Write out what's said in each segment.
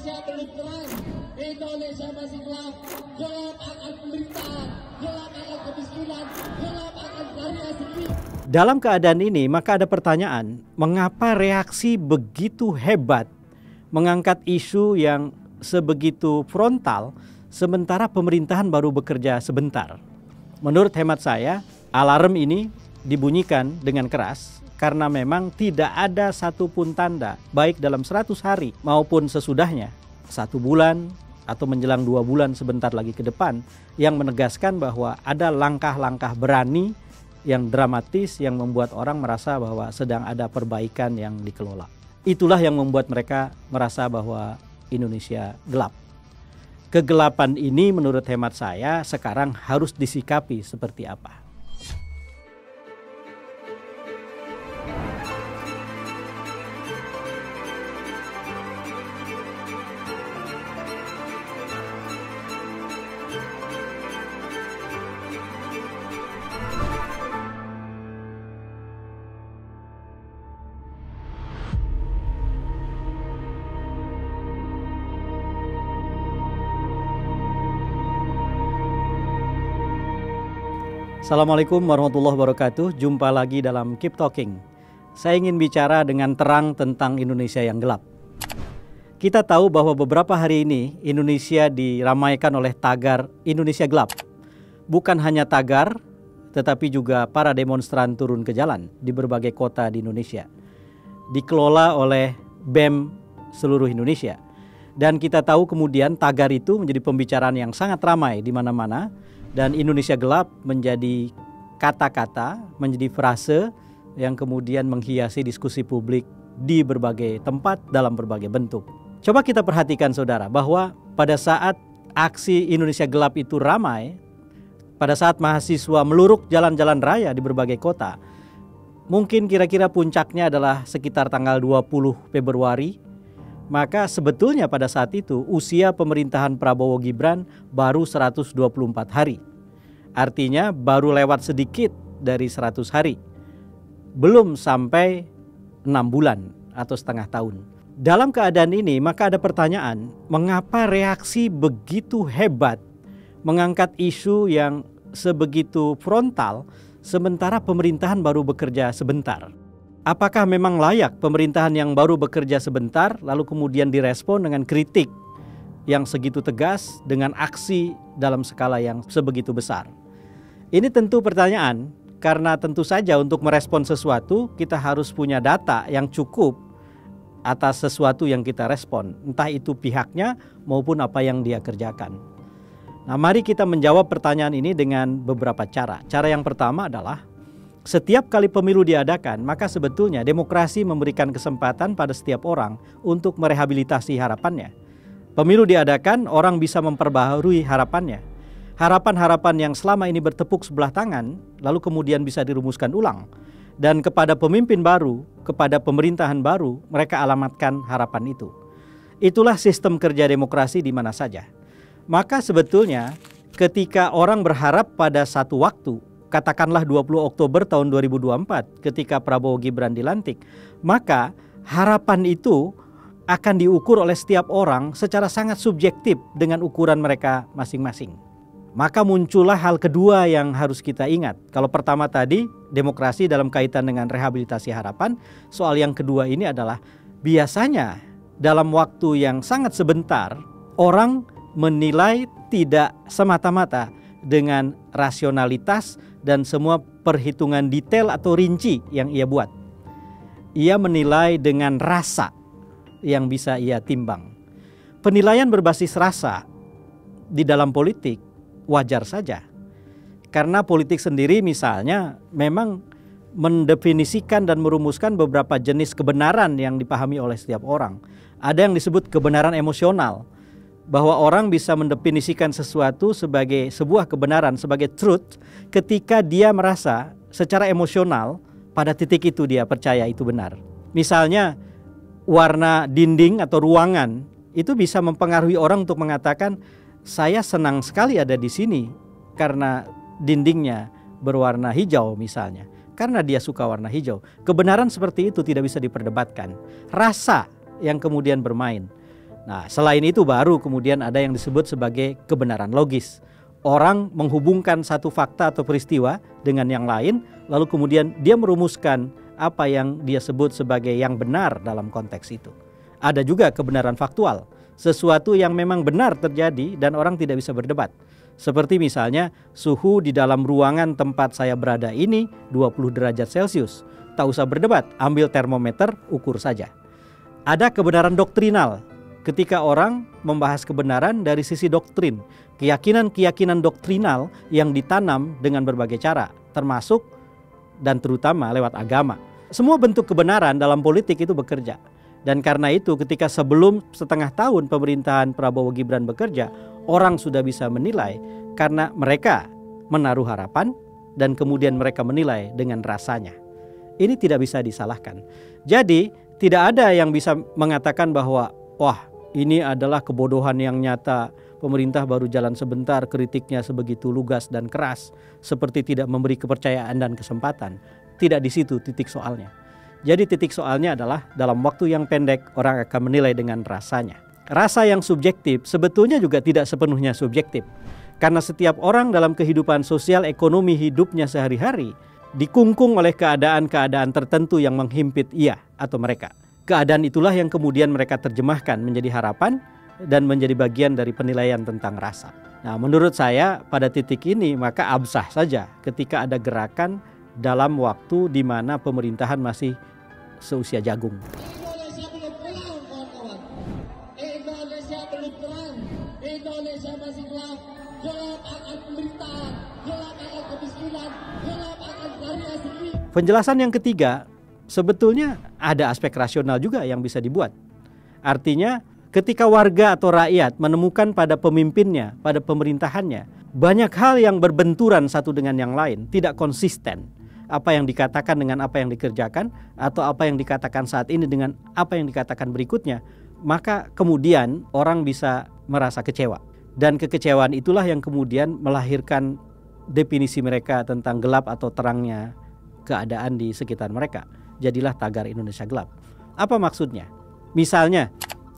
Indonesia belum terang, Indonesia masih gelap, gelap akan pemerintahan, gelap akan kemiskinan, gelap akan variasi hidup. Dalam keadaan ini maka ada pertanyaan, mengapa reaksi begitu hebat mengangkat isu yang sebegitu frontal sementara pemerintahan baru bekerja sebentar? Menurut hemat saya, alarm ini dibunyikan dengan keras karena memang tidak ada satupun tanda, baik dalam 100 hari maupun sesudahnya, 1 bulan atau menjelang 2 bulan sebentar lagi ke depan, yang menegaskan bahwa ada langkah-langkah berani yang dramatis yang membuat orang merasa bahwa sedang ada perbaikan yang dikelola. Itulah yang membuat mereka merasa bahwa Indonesia gelap. Kegelapan ini menurut hemat saya sekarang harus disikapi seperti apa. Assalamualaikum warahmatullahi wabarakatuh. Jumpa lagi dalam Keep Talking. Saya ingin bicara dengan terang tentang Indonesia yang gelap. Kita tahu bahwa beberapa hari ini Indonesia diramaikan oleh tagar Indonesia gelap. Bukan hanya tagar, tetapi juga para demonstran turun ke jalan di berbagai kota di Indonesia. Dikelola oleh BEM seluruh Indonesia. Dan kita tahu kemudian tagar itu menjadi pembicaraan yang sangat ramai di mana-mana. Dan Indonesia gelap menjadi kata-kata, menjadi frase yang kemudian menghiasi diskusi publik di berbagai tempat dalam berbagai bentuk. Coba kita perhatikan saudara bahwa pada saat aksi Indonesia gelap itu ramai, pada saat mahasiswa meluruk jalan-jalan raya di berbagai kota, mungkin kira-kira puncaknya adalah sekitar tanggal 20 Februari, maka sebetulnya pada saat itu usia pemerintahan Prabowo Gibran baru 124 hari. Artinya baru lewat sedikit dari 100 hari. Belum sampai 6 bulan atau setengah tahun. Dalam keadaan ini maka ada pertanyaan, mengapa reaksi begitu hebat mengangkat isu yang sebegitu frontal sementara pemerintahan baru bekerja sebentar? Apakah memang layak pemerintahan yang baru bekerja sebentar lalu kemudian direspon dengan kritik yang segitu tegas dengan aksi dalam skala yang sebegitu besar? Ini tentu pertanyaan karena tentu saja untuk merespon sesuatu kita harus punya data yang cukup atas sesuatu yang kita respon, entah itu pihaknya maupun apa yang dia kerjakan. Nah, mari kita menjawab pertanyaan ini dengan beberapa cara. Cara yang pertama adalah setiap kali pemilu diadakan, maka sebetulnya demokrasi memberikan kesempatan pada setiap orang untuk merehabilitasi harapannya. Pemilu diadakan, orang bisa memperbaharui harapannya. Harapan-harapan yang selama ini bertepuk sebelah tangan, lalu kemudian bisa dirumuskan ulang. Dan kepada pemimpin baru, kepada pemerintahan baru, mereka alamatkan harapan itu. Itulah sistem kerja demokrasi di mana saja. Maka sebetulnya ketika orang berharap pada satu waktu, katakanlah 20 Oktober tahun 2024 ketika Prabowo Gibran dilantik, maka harapan itu akan diukur oleh setiap orang secara sangat subjektif dengan ukuran mereka masing-masing. Maka muncullah hal kedua yang harus kita ingat. Kalau pertama tadi demokrasi dalam kaitan dengan rehabilitasi harapan, soal yang kedua ini adalah biasanya dalam waktu yang sangat sebentar orang menilai tidak semata-mata dengan rasionalitas dan semua perhitungan detail atau rinci yang ia buat. Ia menilai dengan rasa yang bisa ia timbang. Penilaian berbasis rasa di dalam politik wajar saja. Karena politik sendiri misalnya memang mendefinisikan dan merumuskan beberapa jenis kebenaran yang dipahami oleh setiap orang. Ada yang disebut kebenaran emosional, bahwa orang bisa mendefinisikan sesuatu sebagai sebuah kebenaran, sebagai truth, ketika dia merasa secara emosional pada titik itu dia percaya itu benar. Misalnya warna dinding atau ruangan itu bisa mempengaruhi orang untuk mengatakan saya senang sekali ada di sini karena dindingnya berwarna hijau misalnya, karena dia suka warna hijau. Kebenaran seperti itu tidak bisa diperdebatkan. Rasa yang kemudian bermain. Nah, selain itu baru kemudian ada yang disebut sebagai kebenaran logis. Orang menghubungkan satu fakta atau peristiwa dengan yang lain, lalu kemudian dia merumuskan apa yang dia sebut sebagai yang benar dalam konteks itu. Ada juga kebenaran faktual, sesuatu yang memang benar terjadi dan orang tidak bisa berdebat. Seperti misalnya suhu di dalam ruangan tempat saya berada ini 20 derajat Celcius. Tak usah berdebat, ambil termometer, ukur saja. Ada kebenaran doktrinal. Ketika orang membahas kebenaran dari sisi doktrin, keyakinan-keyakinan doktrinal yang ditanam dengan berbagai cara, termasuk dan terutama lewat agama. Semua bentuk kebenaran dalam politik itu bekerja. Dan karena itu ketika sebelum setengah tahun pemerintahan Prabowo Gibran bekerja, orang sudah bisa menilai karena mereka menaruh harapan dan kemudian mereka menilai dengan rasanya. Ini tidak bisa disalahkan. Jadi tidak ada yang bisa mengatakan bahwa wah, ini adalah kebodohan yang nyata. Pemerintah baru jalan sebentar, kritiknya sebegitu lugas dan keras, seperti tidak memberi kepercayaan dan kesempatan. Tidak di situ titik soalnya. Jadi titik soalnya adalah dalam waktu yang pendek orang akan menilai dengan rasanya. Rasa yang subjektif sebetulnya juga tidak sepenuhnya subjektif. Karena setiap orang dalam kehidupan sosial ekonomi hidupnya sehari-hari dikungkung oleh keadaan-keadaan tertentu yang menghimpit ia atau mereka. Keadaan itulah yang kemudian mereka terjemahkan menjadi harapan dan menjadi bagian dari penilaian tentang rasa. Nah, menurut saya pada titik ini maka absah saja ketika ada gerakan dalam waktu di mana pemerintahan masih seusia jagung. Indonesia belum pulang, kawan-kawan. Indonesia belum pulang. Indonesia masih gelap. Gelap akan penderitaan, gelap akan kemiskinan, gelap akan karya sendiri. Penjelasan yang ketiga, sebetulnya ada aspek rasional juga yang bisa dibuat. Artinya ketika warga atau rakyat menemukan pada pemimpinnya, pada pemerintahannya, banyak hal yang berbenturan satu dengan yang lain, tidak konsisten. Apa yang dikatakan dengan apa yang dikerjakan, atau apa yang dikatakan saat ini dengan apa yang dikatakan berikutnya, maka kemudian orang bisa merasa kecewa. Dan kekecewaan itulah yang kemudian melahirkan definisi mereka tentang gelap atau terangnya keadaan di sekitar mereka. Jadilah tagar Indonesia gelap. Apa maksudnya? Misalnya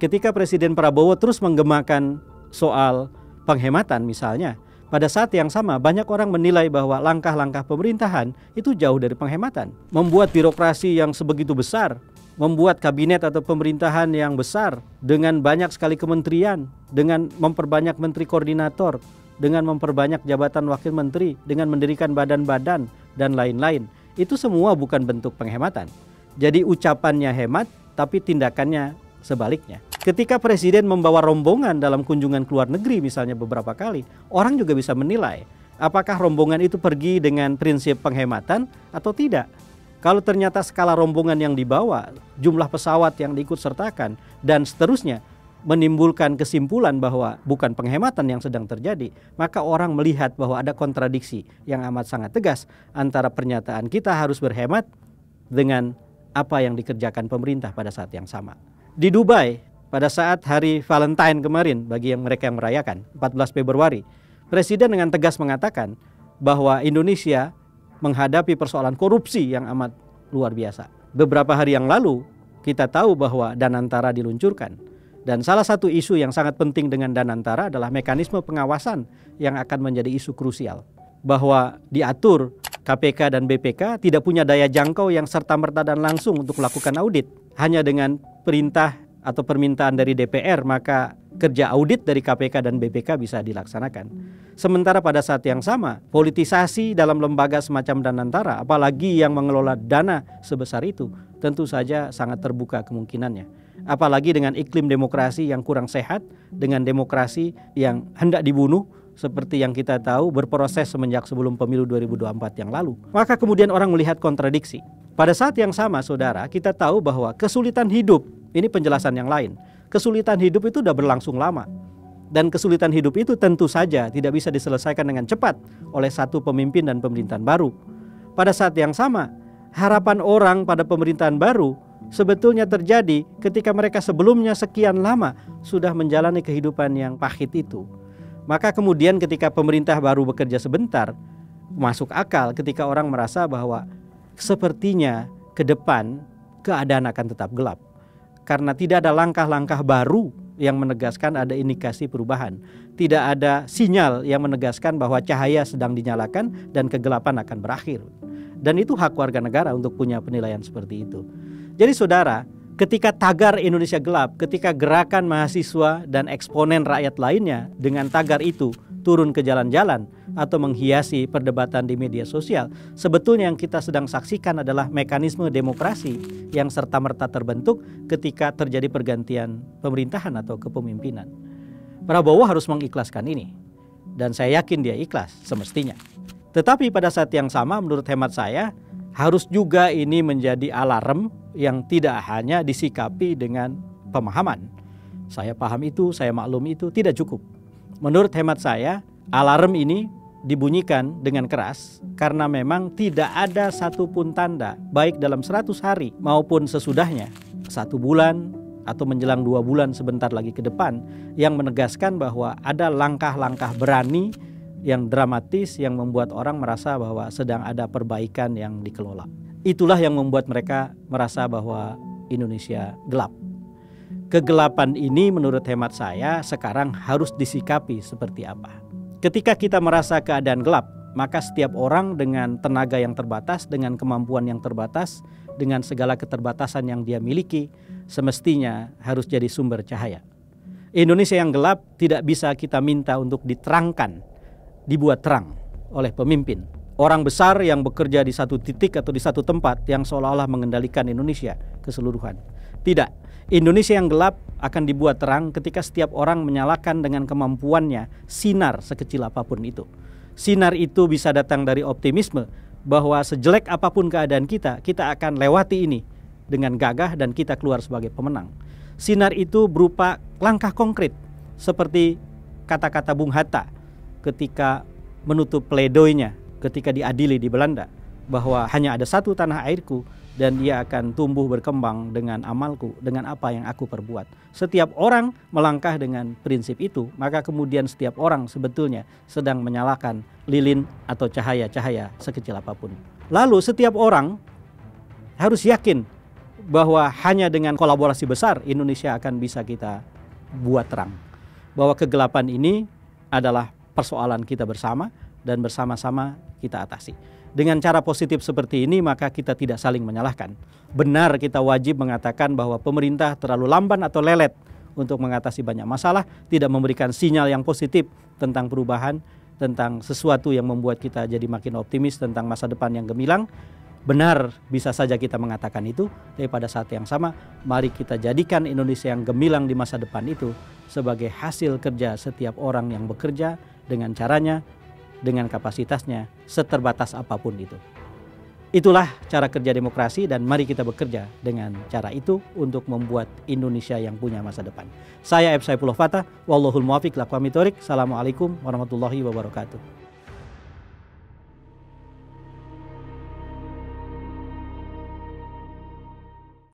ketika Presiden Prabowo terus menggemakan soal penghematan misalnya, pada saat yang sama banyak orang menilai bahwa langkah-langkah pemerintahan itu jauh dari penghematan. Membuat birokrasi yang sebegitu besar, membuat kabinet atau pemerintahan yang besar dengan banyak sekali kementerian, dengan memperbanyak menteri koordinator, dengan memperbanyak jabatan wakil menteri, dengan mendirikan badan-badan dan lain-lain. Itu semua bukan bentuk penghematan. Jadi ucapannya hemat tapi tindakannya sebaliknya. Ketika presiden membawa rombongan dalam kunjungan ke luar negeri misalnya beberapa kali, orang juga bisa menilai apakah rombongan itu pergi dengan prinsip penghematan atau tidak. Kalau ternyata skala rombongan yang dibawa, jumlah pesawat yang diikut sertakan dan seterusnya menimbulkan kesimpulan bahwa bukan penghematan yang sedang terjadi, maka orang melihat bahwa ada kontradiksi yang amat sangat tegas antara pernyataan kita harus berhemat dengan apa yang dikerjakan pemerintah pada saat yang sama. Di Dubai, pada saat hari Valentine kemarin, bagi mereka yang merayakan, 14 Februari, Presiden dengan tegas mengatakan bahwa Indonesia menghadapi persoalan korupsi yang amat luar biasa. Beberapa hari yang lalu, kita tahu bahwa Danantara diluncurkan. Dan salah satu isu yang sangat penting dengan Danantara adalah mekanisme pengawasan yang akan menjadi isu krusial. Bahwa diatur KPK dan BPK tidak punya daya jangkau yang serta-merta dan langsung untuk melakukan audit. Hanya dengan perintah atau permintaan dari DPR, maka kerja audit dari KPK dan BPK bisa dilaksanakan. Sementara pada saat yang sama, politisasi dalam lembaga semacam Danantara, apalagi yang mengelola dana sebesar itu, tentu saja sangat terbuka kemungkinannya. Apalagi dengan iklim demokrasi yang kurang sehat, dengan demokrasi yang hendak dibunuh, seperti yang kita tahu berproses semenjak sebelum pemilu 2024 yang lalu. Maka kemudian orang melihat kontradiksi. Pada saat yang sama, saudara, kita tahu bahwa kesulitan hidup, ini penjelasan yang lain. Kesulitan hidup itu sudah berlangsung lama. Dan kesulitan hidup itu tentu saja tidak bisa diselesaikan dengan cepat oleh satu pemimpin dan pemerintahan baru. Pada saat yang sama, harapan orang pada pemerintahan baru sebetulnya terjadi ketika mereka sebelumnya sekian lama sudah menjalani kehidupan yang pahit itu. Maka kemudian ketika pemerintah baru bekerja sebentar, masuk akal ketika orang merasa bahwa sepertinya ke depan keadaan akan tetap gelap. Karena tidak ada langkah-langkah baru yang menegaskan ada indikasi perubahan. Tidak ada sinyal yang menegaskan bahwa cahaya sedang dinyalakan dan kegelapan akan berakhir. Dan itu hak warga negara untuk punya penilaian seperti itu. Jadi saudara, ketika tagar Indonesia gelap, ketika gerakan mahasiswa dan eksponen rakyat lainnya dengan tagar itu turun ke jalan-jalan atau menghiasi perdebatan di media sosial, sebetulnya yang kita sedang saksikan adalah mekanisme demokrasi yang serta-merta terbentuk ketika terjadi pergantian pemerintahan atau kepemimpinan. Prabowo harus mengikhlaskan ini, dan saya yakin dia ikhlas semestinya. Tetapi pada saat yang sama menurut hemat saya harus juga ini menjadi alarm yang tidak hanya disikapi dengan pemahaman. Saya paham itu, saya maklum itu, tidak cukup. Menurut hemat saya, alarm ini dibunyikan dengan keras karena memang tidak ada satupun tanda, baik dalam 100 hari maupun sesudahnya, 1 bulan atau menjelang 2 bulan sebentar lagi ke depan, yang menegaskan bahwa ada langkah-langkah berani yang dramatis yang membuat orang merasa bahwa sedang ada perbaikan yang dikelola. Itulah yang membuat mereka merasa bahwa Indonesia gelap. Kegelapan ini menurut hemat saya sekarang harus disikapi seperti apa. Ketika kita merasa keadaan gelap, maka setiap orang dengan tenaga yang terbatas, dengan kemampuan yang terbatas, dengan segala keterbatasan yang dia miliki, semestinya harus jadi sumber cahaya. Indonesia yang gelap tidak bisa kita minta untuk diterangkan, dibuat terang oleh pemimpin. Orang besar yang bekerja di satu titik atau di satu tempat yang seolah-olah mengendalikan Indonesia keseluruhan. Tidak, Indonesia yang gelap akan dibuat terang ketika setiap orang menyalakan dengan kemampuannya sinar sekecil apapun itu. Sinar itu bisa datang dari optimisme bahwa sejelek apapun keadaan kita akan lewati ini dengan gagah dan kita keluar sebagai pemenang. Sinar itu berupa langkah konkret seperti kata-kata Bung Hatta ketika menutup pledoinya ketika diadili di Belanda, bahwa hanya ada satu tanah airku dan ia akan tumbuh berkembang dengan amalku, dengan apa yang aku perbuat. Setiap orang melangkah dengan prinsip itu, maka kemudian setiap orang sebetulnya sedang menyalakan lilin atau cahaya-cahaya sekecil apapun. Lalu setiap orang harus yakin bahwa hanya dengan kolaborasi besar Indonesia akan bisa kita buat terang. Bahwa kegelapan ini adalah persoalan kita bersama dan bersama-sama kita atasi. Dengan cara positif seperti ini maka kita tidak saling menyalahkan. Benar kita wajib mengatakan bahwa pemerintah terlalu lamban atau lelet untuk mengatasi banyak masalah, tidak memberikan sinyal yang positif tentang perubahan, tentang sesuatu yang membuat kita jadi makin optimis tentang masa depan yang gemilang. Benar bisa saja kita mengatakan itu, tapi pada saat yang sama mari kita jadikan Indonesia yang gemilang di masa depan itu sebagai hasil kerja setiap orang yang bekerja dengan caranya, dengan kapasitasnya, seterbatas apapun itu. Itulah cara kerja demokrasi dan mari kita bekerja dengan cara itu untuk membuat Indonesia yang punya masa depan. Saya F. Saifullah Fatah, wallahul muwafiq ila aqwamit thoriq. Assalamualaikum warahmatullahi wabarakatuh.